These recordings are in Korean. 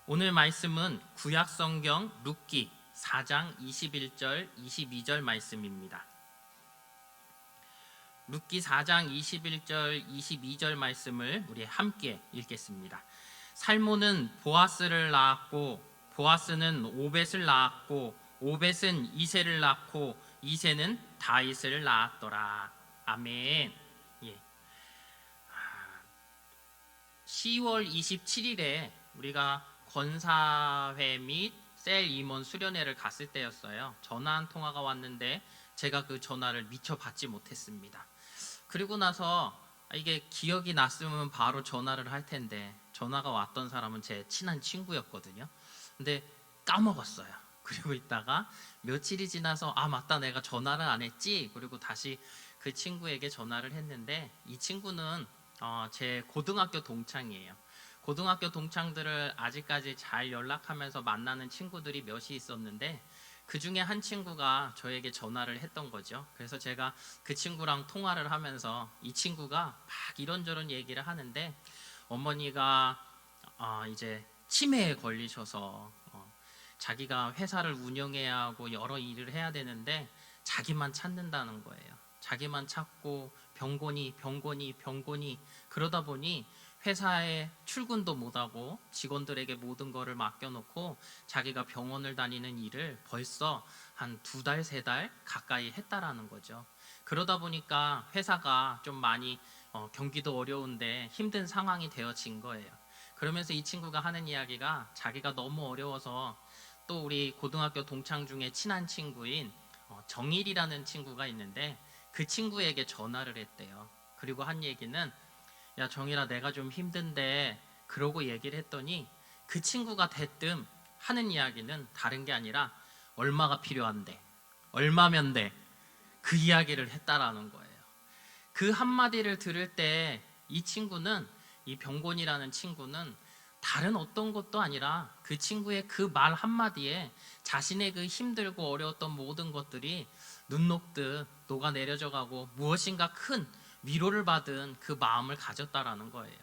오늘 말씀은 구약성경 룻기 4장 21절 22절 말씀입니다. 룻기 4장 21절 22절 말씀을 우리 함께 읽겠습니다. 살모는 보아스를 낳았고 보아스는 오벳을 낳았고 오벳은 이새를 낳고 이새는 다윗을 낳았더라. 아멘. 10월 27일에 우리가 권사회 및 셀 임원 수련회를 갔을 때였어요. 전화 한 통화가 왔는데 제가 그 전화를 미처 받지 못했습니다. 그리고 나서 이게 기억이 났으면 바로 전화를 할 텐데 전화가 왔던 사람은 제 친한 친구였거든요. 근데 까먹었어요. 그리고 있다가 며칠이 지나서 맞다, 내가 전화를 안 했지. 그리고 다시 그 친구에게 전화를 했는데 이 친구는 제 고등학교 동창이에요. 고등학교 동창들을 아직까지 잘 연락하면서 만나는 친구들이 몇이 있었는데 그 중에 한 친구가 저에게 전화를 했던 거죠. 그래서 제가 그 친구랑 통화를 하면서 이 친구가 막 이런저런 얘기를 하는데 어머니가 이제 치매에 걸리셔서 자기가 회사를 운영해야 하고 여러 일을 해야 되는데 자기만 찾는다는 거예요. 자기만 찾고 병곤이 그러다 보니 회사에 출근도 못하고 직원들에게 모든 거를 맡겨놓고 자기가 병원을 다니는 일을 벌써 한 2달, 3달 가까이 했다라는 거죠. 그러다 보니까 회사가 좀 많이 경기도 어려운데 힘든 상황이 되어진 거예요. 그러면서 이 친구가 하는 이야기가 자기가 너무 어려워서 또 우리 고등학교 동창 중에 친한 친구인 정일이라는 친구가 있는데 그 친구에게 전화를 했대요. 그리고 한 얘기는 야 정일아, 내가 좀 힘든데, 그러고 얘기를 했더니 그 친구가 대뜸 하는 이야기는 다른 게 아니라 얼마가 필요한데, 얼마면 돼, 그 이야기를 했다라는 거예요. 그 한마디를 들을 때 이 친구는, 이 병곤이라는 친구는 다른 어떤 것도 아니라 그 친구의 그 말 한마디에 자신의 그 힘들고 어려웠던 모든 것들이 눈 녹듯 녹아내려져 가고 무엇인가 큰 위로를 받은 그 마음을 가졌다라는 거예요.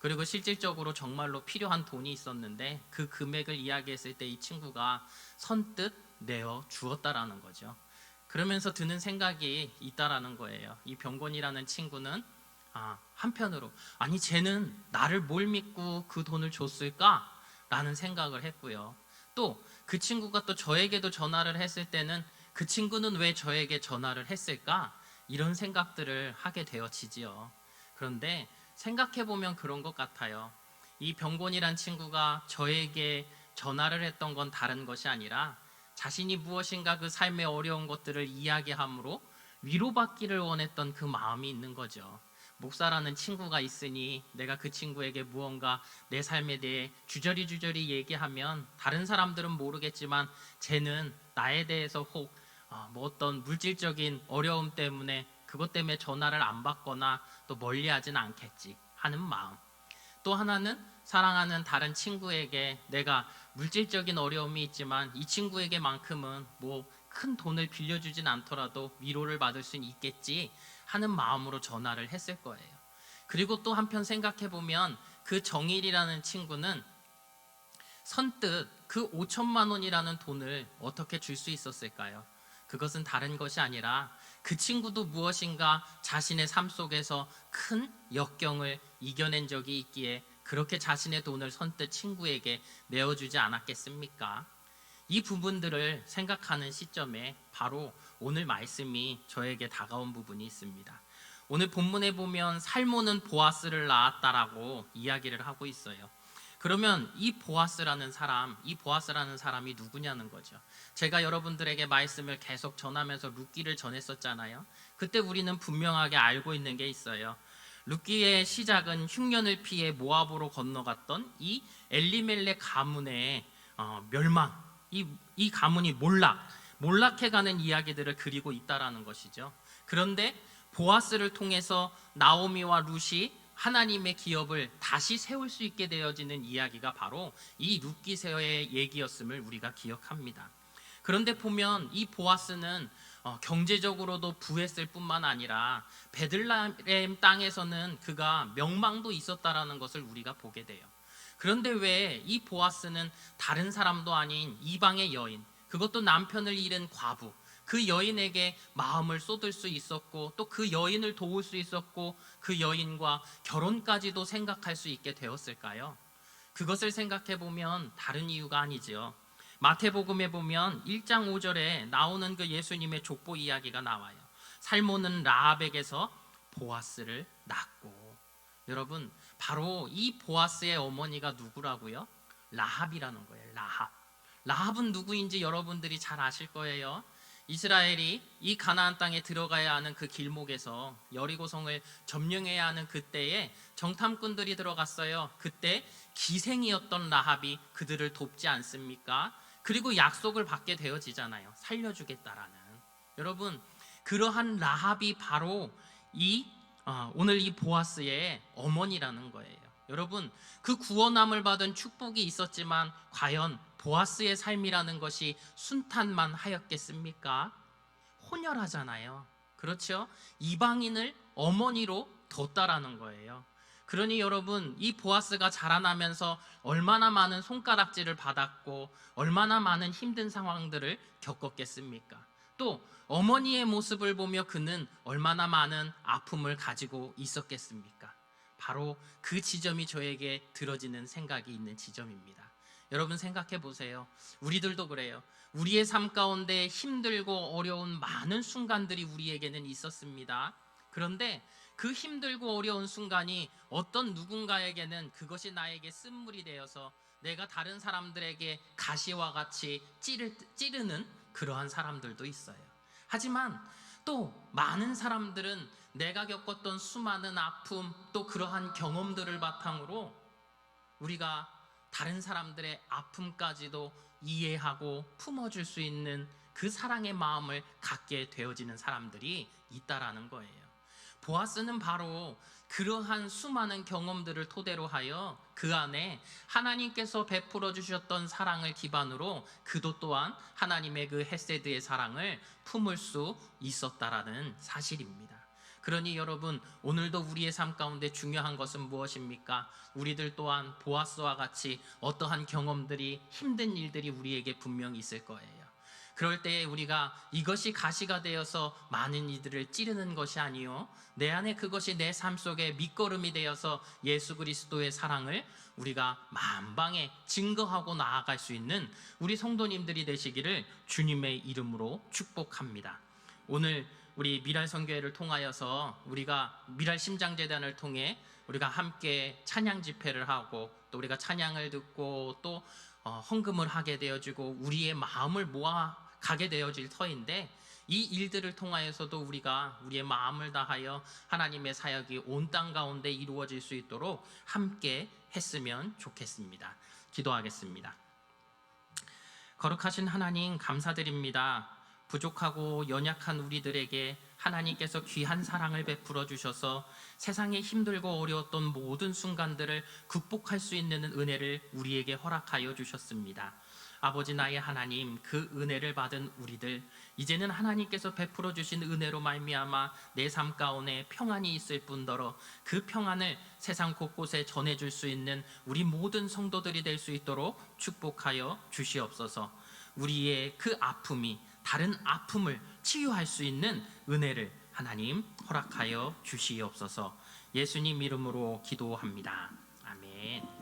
그리고 실질적으로 정말로 필요한 돈이 있었는데 그 금액을 이야기했을 때 이 친구가 선뜻 내어 주었다라는 거죠. 그러면서 드는 생각이 있다라는 거예요. 이 병곤이라는 친구는 한편으로 쟤는 나를 뭘 믿고 그 돈을 줬을까? 라는 생각을 했고요. 또 그 친구가 또 저에게도 전화를 했을 때는 그 친구는 왜 저에게 전화를 했을까? 이런 생각들을 하게 되어지지요. 그런데 생각해보면 그런 것 같아요. 이 병곤이란 친구가 저에게 전화를 했던 건 다른 것이 아니라 자신이 무엇인가 그 삶의 어려운 것들을 이야기함으로 위로받기를 원했던 그 마음이 있는 거죠. 목사라는 친구가 있으니 내가 그 친구에게 무언가 내 삶에 대해 주저리 얘기하면 다른 사람들은 모르겠지만 쟤는 나에 대해서 혹 어떤 물질적인 어려움 때문에 그것 때문에 전화를 안 받거나 또 멀리하진 않겠지 하는 마음. 또 하나는 사랑하는 다른 친구에게 내가 물질적인 어려움이 있지만 이 친구에게만큼은 큰 돈을 빌려주진 않더라도 위로를 받을 수는 있겠지 하는 마음으로 전화를 했을 거예요. 그리고 또 한편 생각해보면 그 정일이라는 친구는 선뜻 그 5천만 원이라는 돈을 어떻게 줄 수 있었을까요? 그것은 다른 것이 아니라 그 친구도 무엇인가 자신의 삶 속에서 큰 역경을 이겨낸 적이 있기에 그렇게 자신의 돈을 선뜻 친구에게 내어주지 않았겠습니까? 이 부분들을 생각하는 시점에 바로 오늘 말씀이 저에게 다가온 부분이 있습니다. 오늘 본문에 보면 살모는 보아스를 낳았다라고 이야기를 하고 있어요. 그러면 이 보아스라는 사람이 누구냐는 거죠. 제가 여러분들에게 말씀을 계속 전하면서 룻기를 전했었잖아요. 그때 우리는 분명하게 알고 있는 게 있어요. 룻기의 시작은 흉년을 피해 모압으로 건너갔던 이 엘리멜렉 가문의 멸망, 이 가문이 몰락해가는 이야기들을 그리고 있다라는 것이죠. 그런데 보아스를 통해서 나오미와 룻이 하나님의 기업을 다시 세울 수 있게 되어지는 이야기가 바로 이 룻기서의 얘기였음을 우리가 기억합니다. 그런데 보면 이 보아스는 경제적으로도 부했을 뿐만 아니라 베들레헴 땅에서는 그가 명망도 있었다라는 것을 우리가 보게 돼요. 그런데 왜 이 보아스는 다른 사람도 아닌 이방의 여인, 그것도 남편을 잃은 과부, 그 여인에게 마음을 쏟을 수 있었고 또 그 여인을 도울 수 있었고 그 여인과 결혼까지도 생각할 수 있게 되었을까요? 그것을 생각해 보면 다른 이유가 아니지요. 마태복음에 보면 1장 5절에 나오는 그 예수님의 족보 이야기가 나와요. 살모는 라합에게서 보아스를 낳고. 여러분, 바로 이 보아스의 어머니가 누구라고요? 라합이라는 거예요. 라합은 누구인지 여러분들이 잘 아실 거예요. 이스라엘이 이 가나안 땅에 들어가야 하는 그 길목에서 여리고성을 점령해야 하는 그때에 정탐꾼들이 들어갔어요. 그때 기생이었던 라합이 그들을 돕지 않습니까? 그리고 약속을 받게 되어지잖아요. 살려주겠다라는. 여러분, 그러한 라합이 바로 오늘 이 보아스의 어머니라는 거예요. 여러분, 그 구원함을 받은 축복이 있었지만 과연 보아스의 삶이라는 것이 순탄만 하였겠습니까? 혼혈하잖아요. 그렇죠? 이방인을 어머니로 뒀다라는 거예요. 그러니 여러분, 이 보아스가 자라나면서 얼마나 많은 손가락질을 받았고 얼마나 많은 힘든 상황들을 겪었겠습니까? 또 어머니의 모습을 보며 그는 얼마나 많은 아픔을 가지고 있었겠습니까? 바로 그 지점이 저에게 들어지는 생각이 있는 지점입니다. 여러분 생각해 보세요. 우리들도 그래요. 우리의 삶 가운데 힘들고 어려운 많은 순간들이 우리에게는 있었습니다. 그런데 그 힘들고 어려운 순간이 어떤 누군가에게는 그것이 나에게 쓴물이 되어서 내가 다른 사람들에게 가시와 같이 찌르는 그러한 사람들도 있어요. 하지만 또 많은 사람들은 내가 겪었던 수많은 아픔 또 그러한 경험들을 바탕으로 우리가 다른 사람들의 아픔까지도 이해하고 품어줄 수 있는 그 사랑의 마음을 갖게 되어지는 사람들이 있다라는 거예요. 보아스는 바로 그러한 수많은 경험들을 토대로 하여 그 안에 하나님께서 베풀어 주셨던 사랑을 기반으로 그도 또한 하나님의 그 헤세드의 사랑을 품을 수 있었다라는 사실입니다. 그러니 여러분, 오늘도 우리의 삶 가운데 중요한 것은 무엇입니까? 우리들 또한 보아스와 같이 어떠한 경험들이, 힘든 일들이 우리에게 분명히 있을 거예요. 그럴 때 우리가 이것이 가시가 되어서 많은 이들을 찌르는 것이 아니요, 내 안에 그것이 내 삶 속에 밑거름이 되어서 예수 그리스도의 사랑을 우리가 만방에 증거하고 나아갈 수 있는 우리 성도님들이 되시기를 주님의 이름으로 축복합니다. 오늘 우리 미랄 선교회를 통하여서 우리가 미랄 심장재단을 통해 우리가 함께 찬양 집회를 하고 또 우리가 찬양을 듣고 또 헌금을 하게 되어지고 우리의 마음을 모아 가게 되어질 터인데, 이 일들을 통하여서도 우리가 우리의 마음을 다하여 하나님의 사역이 온 땅 가운데 이루어질 수 있도록 함께 했으면 좋겠습니다. 기도하겠습니다. 거룩하신 하나님, 감사드립니다. 부족하고 연약한 우리들에게 하나님께서 귀한 사랑을 베풀어 주셔서 세상에 힘들고 어려웠던 모든 순간들을 극복할 수 있는 은혜를 우리에게 허락하여 주셨습니다. 아버지 나의 하나님, 그 은혜를 받은 우리들, 이제는 하나님께서 베풀어 주신 은혜로 말미암아 내 삶 가운데 평안이 있을 뿐더러 그 평안을 세상 곳곳에 전해줄 수 있는 우리 모든 성도들이 될 수 있도록 축복하여 주시옵소서. 우리의 그 아픔이 다른 아픔을 치유할 수 있는 은혜를 하나님 허락하여 주시옵소서. 예수님 이름으로 기도합니다. 아멘.